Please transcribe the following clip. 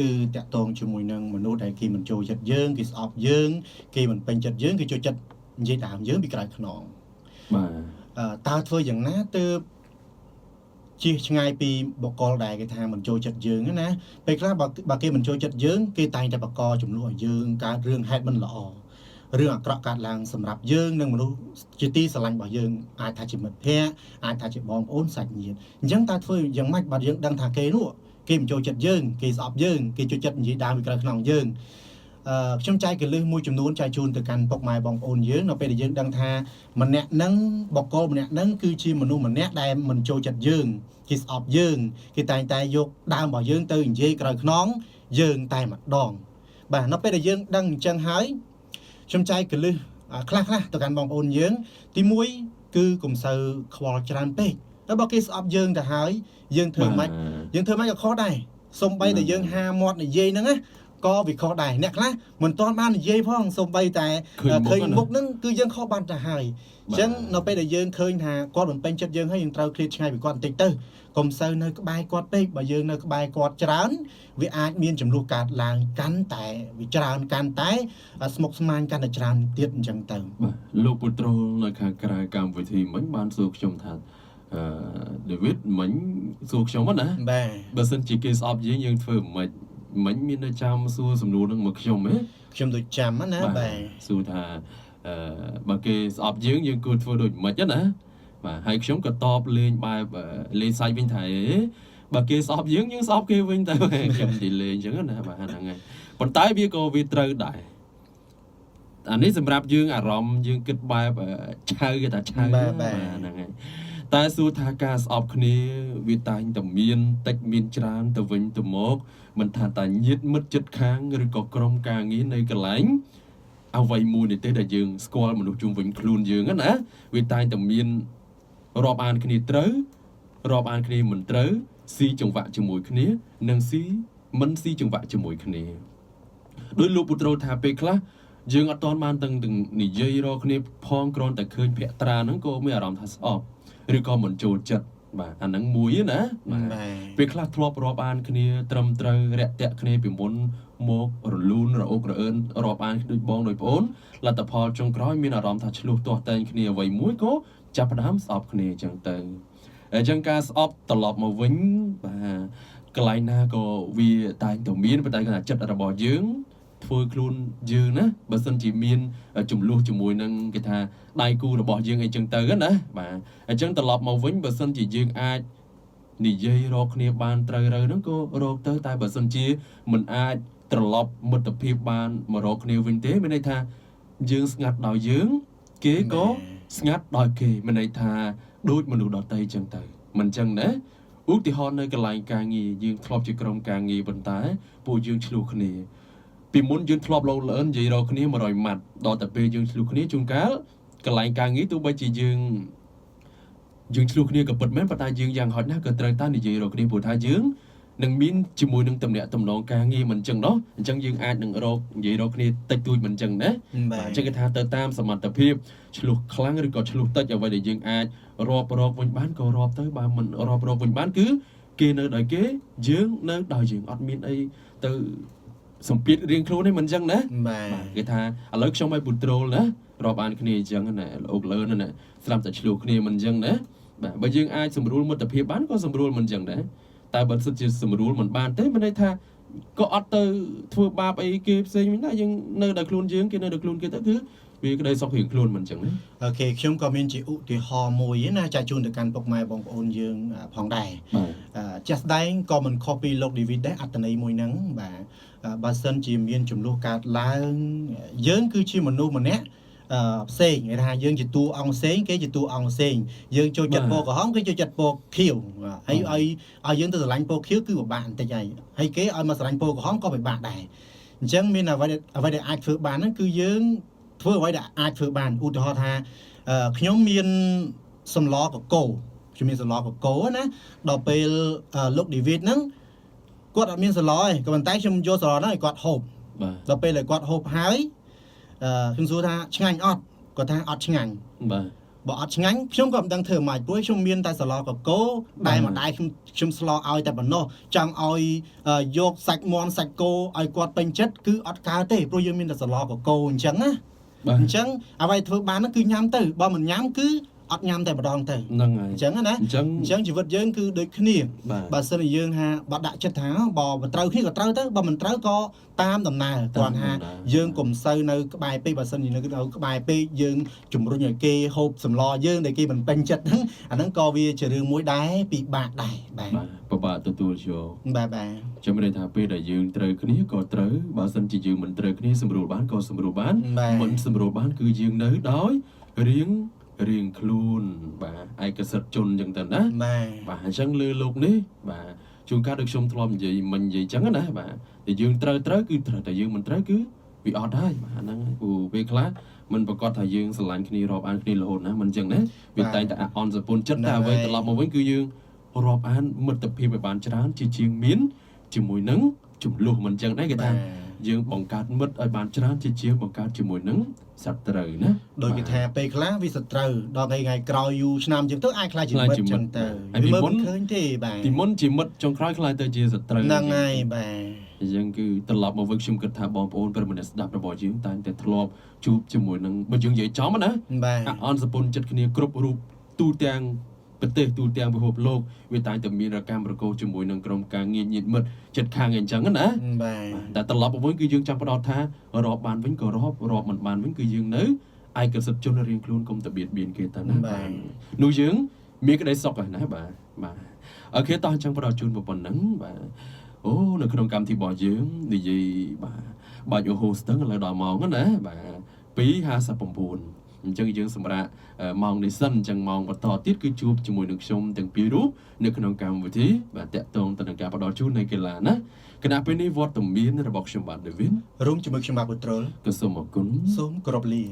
គឺតាក់ទងជាមួយនឹងមនុស្សដែលគេមិនចូលចិត្តយើងគេស្អប់យើងគេមិនពេញចិត្តយើងគេចូលចិត្តនិយាយដើមយើងពីក្រៅខ្នងបាទតើធ្វើយ៉ាងណាទើបជៀសឆ្ងាយពីបកលដែលគេថាមិនចូលចិត្តយើងណាពេលខ្លះបើគេមិនចូលចិត្តយើងគេតែងតែបកកចំនួនឲ្យយើងកើតរឿងហេតុមិនល្អរឿងអាក្រក់កើតឡើងសម្រាប់យើងនិងមនុស្សជាទីស្រឡាញ់របស់យើងអាចថាជាមិត្តភក្តិអាចថាជាបងប្អូនសាច់ញាតិអញ្ចឹងតើធ្វើយ៉ាងម៉េចបើយើងដឹងថាគេនោះគេមិនចូលចិត្តយើងគេស្អប់យើងគេចូលចិត្តនិយាយដើមពីក្រៅខ្នងយើងខ្ញុំចែកកលឹះមួយចំនួនចែកជូនទៅកាន់ពុកម៉ែបងប្អូនយើងនៅពេលដែលយើងដឹងថាម្នាក់នឹងបកលម្នាក់នឹងគឺជាមនុស្សម្នាក់ដែលមិនចូលចិត្តយើងគេស្អប់យើងគេតែងតែយកដើមរបស់យើងទៅនិយាយក្រៅខ្នងយើងតែម្ដងបាទនៅពេលដែលយើងដឹងអញ្ចឹងហើយខ្ញុំចែកកលឹះខ្លះទៅកាន់បងប្អូនយើងទី1គឺកុំសូវខ្វល់ច្រើនពេកតែបើគេស្អប់យើងទៅហើយយើងធ្វើម៉េចក៏ខុសដែរសូម្បីតែយើងហាមាត់និយាយហ្នឹងណាក៏វាខុសដែរអ្នកខ្លះមិនទាន់បាននិយាយផងសូម្បីតែឃើញមុខហ្នឹងគឺយើងខុសបានទៅហើយអញ្ចឹងនៅពេលដែលយើងឃើញថាគាត់មិនពេញចិត្តយើងហើយយើងត្រូវឃ្លាតឆ្ងាយពីគាត់បន្តិចទៅកុំសូវនៅក្បែរគាត់ពេកបើយើងនៅក្បែរគាត់ច្រើនវាអាចមានចំនួនកើតឡើងកាន់តែវាច្រើនកាន់តែស្មុគស្មាញកាន់តែច្រើនទៀតអញ្ចឹងទៅបាទលោកពុត្រូលនៅខាងក្រៅកម្មវិធីមិញបានសួរខ្ញុំថាDavid មិញសួរខ្ញុំណាបាទបើសិនជាគេស្អប់យើងធ្វើមិនមិញមាននៅចាំសួរសំណួរនឹងមកខ្ញុំហ៎ខ្ញុំដូចចាំណាបាទសួរថាបើគេស្អប់យើងគួរធ្វើដូចមិនណាបាទហើយខ្ញុំក៏តបលេងបែបលេងសាច់វិញថាបើគេស្អប់យើងស្អប់គេវិញទៅខ្ញុំនិយាយលេងអញ្ចឹងណាបាទហ្នឹងហើយប៉ុន្តែវាត្រូវដែរអានេះសម្រាប់យើងអារម្មណ៍យើងគិតបែបឆៅគេថាឆៅបាទហ្នឹងហើយតែសួរថាការស្អប់គ្នាវាតែងតែមានតិចមានច្រើនទៅវិញទៅមកមិនថាតែញាតិមិត្តជិតខាងឬក៏ក្រុមការងារនៅកន្លែងអ្វីមួយនេះទេដែលយើងស្គាល់មនុស្សជុំវិញខ្លួនយើងណាវាតែងតែមានរាប់អានគ្នាត្រូវរាប់អានគ្នាមិនត្រូវស៊ីចង្វាក់ជាមួយគ្នានិងស៊ីមិនស៊ីចង្វាក់ជាមួយគ្នាដោយលោកពុត្រូលថាពេលខ្លះយើងអត់ទាន់បានទាំងនិយាយរកគ្នាផងគ្រាន់តែឃើញភក្ត្រាហ្នឹងក៏មានអារម្មណ៍ថាស្អប់ឬក៏មិនចូលចិត្តបាទអាហ្នឹងមួយណាបាទពេលខ្លះធ្លាប់រាប់អានគ្នាត្រឹមត្រូវរាក់ទាក់គ្នាពីមុនមករលូនរអុករអឿនរាប់អានដូចបងដូចប្អូនលទ្ធផលចុងក្រោយមានអារម្មណ៍ថាឆ្លោះទាស់តែងគ្នាអ្វីមួយក៏ចាប់ផ្ដើមស្អប់គ្នាអញ្ចឹងទៅអញ្ចឹងការស្អប់ត្រឡប់មកវិញបាទកន្លែងណាក៏វាតែងតែមានប៉ុន្តែគាត់ថាចិត្តរបស់យើងធ្វើខ្លួនយើងណាបើសិនជាមានចំនួនជាមួយនឹងគេថាដៃគូរបស់យើងអីចឹងទៅណាបាទអញ្ចឹងត្រឡប់មកវិញបើសិនជាយើងអាចនិយាយរកគ្នាបានត្រូវហ្នឹងក៏រកទៅតែបើសិនជាមិនអាចត្រឡប់មិត្តភាពបានមករកគ្នាវិញទេមានន័យថាយើងស្ងាត់ដោយយើងគេក៏ស្ងាត់ដោយគេមានន័យថាដូចមនុស្សដទៃចឹងទៅមិនចឹងណាឧទាហរណ៍នៅកន្លែងការងារយើងធ្លាប់ជាក្រុមការងារប៉ុន្តែពួកយើងឆ្លោះគ្នាពីមុនយើងធ្លាប់លោលឿននិយាយរកគ្នា100ម៉ាត់ដល់តែពេលយើងឆ្លោះគ្នាជួនកាលកន្លែងការងារទោះបីជាយើងឆ្លោះគ្នាក៏ពិតមែនប៉ុន្តែយើងយ៉ាងហោចណាស់ក៏ត្រូវតែនិយាយរកគ្នាព្រោះថាយើងនឹងមានជាមួយនឹងតំណែងតំណងការងារមិនចឹងនោះអញ្ចឹងយើងអាចនឹងនិយាយរកគ្នាតិចតួចមិនចឹងណាបាទអញ្ចឹងគេថាទៅតាមសមត្ថភាពឆ្លោះខ្លាំងឬក៏ឆ្លោះតិចអ្វីដែលយើងអាចរាប់រកវិញបានក៏រាប់ទៅបើមិនរាប់រកវិញបានគឺគេនៅដោយគេយើងនៅដោយយើងអត់មានអីទៅសម្ពាធរៀងខ្លួនទេមិនចឹងណាបាទគេថាឥឡូវខ្ញុំឲ្យពុត្រូលណារាប់អានគ្នាអញ្ចឹងណាលោកលឿនណាស្រាប់តែឆ្លោះគ្នាមិនចឹងណាបាទបើយើងអាចសម្រួលមិត្តភាពបានក៏សម្រួលមិនចឹងដែរតែបើសិនជាសម្រួលមិនបានទេមានន័យថាក៏អត់ទៅធ្វើបាបអីគេផ្សេងវិញដែរយើងនៅដោយខ្លួនយើងគេនៅដោយខ្លួនគេទៅគឺវាក្តីសុខរៀងខ្លួនមិនចឹងណាអូខេខ្ញុំក៏មានជាឧទាហរណ៍មួយណាចែកជូនទៅកាន់ពុកម៉ែបងប្អូនយើងផងដែរចាស់ស្ដែងក៏មិនខុសពីលោក David ដែរអត្តន័យមួយហ្នឹងបាទបើសិនជាមានចំនួនកើតឡើងយើងគឺជាមនុស្សម្នាក់ផ្សេងគេថាយើងជាតួអង្គផ្សេងគេជាតួអង្គផ្សេងយើងចូលចិត្តពណ៌ក្រហមគេចូលចិត្តពណ៌ខៀវហើយឲ្យយើងទៅស្រឡាញ់ពណ៌ខៀវគឺពិបាកបន្តិចហើយគេឲ្យមកស្រឡាញ់ពណ៌ក្រហមក៏ពិបាកដែរអញ្ចឹងមានអ្វីដែលអាចធ្វើបានហ្នឹងគឺយើងធ្វើអ្វីដែលអាចធ្វើបានឧទាហរណ៍ថាខ្ញុំមានសម្លកកូរខ្ញុំមានសម្លកកូរណាដល់ពេលលោក David ហ្នឹងគាត់អត់មានសម្លទេក៏ប៉ុន្តែខ្ញុំយកសម្លហ្នឹងឲ្យគាត់ហូបបាទដល់ពេលដែលគាត់ហូបហើយខ្ញុំសួរថាឆ្ងាញ់អត់គាត់ថាអត់ឆ្ងាញ់បាទ បើអត់ឆ្ងាញ់ខ្ញុំក៏មិនដឹងធ្វើម៉េចព្រោះខ្ញុំមានតែសឡកកោតែមួយដៃខ្ញុំស្លឲ្យតែប៉ុណ្ណោះចង់ឲ្យយកសាច់មាន់សាច់គោឲ្យគាត់ពេញចិត្តគឺអត់កើតទេព្រោះយើងមានតែសឡកកោអញ្ចឹងណាអញ្ចឹងអ្វីធ្វើបានគឺញ៉ាំទៅបើមិនញ៉ាំគឺអត់ញ៉ាំតែម្ដងទៅ ហ្នឹងហើយ អញ្ចឹងណា អញ្ចឹង ជីវិតយើងគឺដូចគ្នា បើសិនជាយើងថាបើដាក់ចិត្តថាបើមិនត្រូវគ្នាក៏ត្រូវទៅបើមិនត្រូវក៏តាមដំណើរគាត់ថាយើងកុំសូវនៅក្បែរពេកបើសិនជានៅក្បែរពេកយើងជំរុញឲ្យគេហូបសម្លយើងដែលគេមិនពេញចិត្តហ្នឹងអាហ្នឹងក៏វាជារឿងមួយដែរពិបាកដែរបាទពិបាកទទួលយក បាទ ចាំមិនថាពេលដែលយើងត្រូវគ្នាក៏ត្រូវបើសិនជាយើងមិនត្រូវគ្នាសម្រួលបានក៏សម្រួលបានមិនសម្រួលបានគឺយើងនៅដោយរៀងខ្លួនបាទឯកសិទ្ធជនអញ្ចឹងទៅណាបាទអញ្ចឹងលើលោកនេះបាទជួនកាលដូចខ្ញុំធ្លាប់និយាយមិននិយាយអញ្ចឹងណាបាទតែយើងត្រូវគឺត្រូវតែយើងមិនត្រូវគឺវាអត់ហើយបាទហ្នឹងព្រោះពេលខ្លះមិនប្រកាសថាយើងស្រឡាញ់គ្នារាប់អានគ្នារហូតណាមិនអញ្ចឹងណាវាតែងតែអន់សពុនចិត្តតែអ្វីត្រឡប់មកវិញគឺយើងរាប់អានមិត្តភាពឲ្យបានច្រើនជាងមានជាមួយនឹងចំនួនមិនអញ្ចឹងដែរគេថាយើងបង្កើតមិត្តឲ្យបានច្រើនជាងបង្កើតជាមួយនឹងសត្រូវណាដោយគេថាពេលខ្លះវាសត្រូវដល់ថ្ងៃក្រោយយូរឆ្នាំជាងទៅអាចខ្លាចជាមិត្តចឹងទៅពីមុនឃើញទេបាទពីមុនជាមិត្តចុងក្រោយខ្លាចទៅជាសត្រូវហ្នឹងហើយបាទអញ្ចឹងគឺត្រឡប់មកវិញខ្ញុំគិតថាបងប្អូនប្រិយមិត្តស្ដាប់របស់យើងតែងតែធ្លាប់ជួបជាមួយនឹងបើយើងនិយាយចំណាអន់សពុនចិត្តគ្នាគ្រប់រូបទូទាំងប្រទេសទូទាំងពិភពលោកវាតែងតែមានរកម្មរកោជាមួយនឹងក្រុមការងារញាតិមិត្តចិត្តខាងអញ្ចឹងណាបាទតែត្រឡប់មកវិញគឺយើងចាំផ្ដោតថារាប់បានវិញក៏រាប់មិនបានវិញគឺយើងនៅឯកសិទ្ធិជនរៀងខ្លួនកុំទៅបៀតបៀនគេទៅណាបាទនោះយើងមានក្តីសុខហើយណាបាទអូខេតោះអញ្ចឹងផ្ដោតជូនប៉ុណ្ណឹងបាទអូនៅក្នុងកម្មវិធីរបស់យើងនិយាយបាទបាច់អូហូស្ទឹងឥឡូវដល់ម៉ោងណាបាទ2:59អញ្ចឹងយើងសម្រាប់ម៉ោងនេះសិនអញ្ចឹងម៉ោងបន្តទៀតគឺជួបជាមួយនឹងខ្ញុំទាំងពីររូបនៅក្នុងកម្មវិធីបាទតាក់ទងទៅនឹងការផ្ដល់ជូននៃកីឡាណាគណៈពេលនេះវត្តមានរបស់ខ្ញុំបាទដេវីនរួមជាមួយខ្ញុំបាទបុត្រុលក៏សូមអរគុណសូមគោរពលា